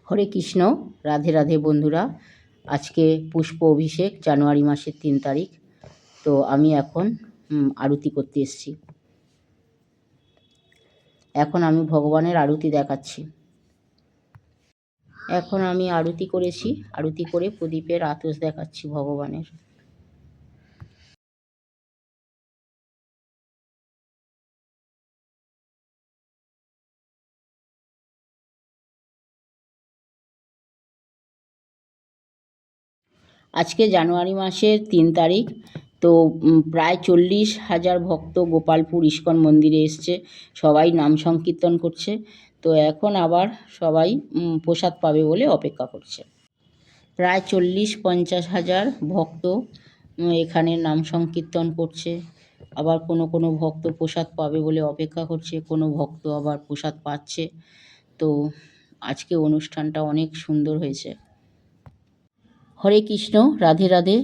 হরে কৃষ্ণ, রাধে রাধে বন্ধুরা। আজকে পুষ্প অভিষেক, জানুয়ারি মাসের 3 তারিখ। তো আমি এখন আরতি করতে এসেছি। এখন আমি ভগবানের আরতি দেখাচ্ছি। এখন আমি আরতি করেছি, আরতি করে প্রদীপের আতশ দেখাচ্ছি ভগবানের। আজকে জানুয়ারি মাসের 3 তারিখ। তো প্রায় 40,000 ভক্ত গোপালপুর ইস্কন মন্দিরে এসছে। সবাই নাম সংকীর্তন করছে। তো এখন আবার সবাই প্রসাদ পাবে বলে অপেক্ষা করছে। প্রায় 40-50 হাজার ভক্ত এখানে নাম সংকীর্তন করছে। আবার কোনো ভক্ত প্রসাদ পাবে বলে অপেক্ষা করছে, কোনো ভক্ত আবার প্রসাদ পাচ্ছে। তো আজকে অনুষ্ঠানটা অনেক সুন্দর হয়েছে। হরে কৃষ্ণ, রাধে রাধে।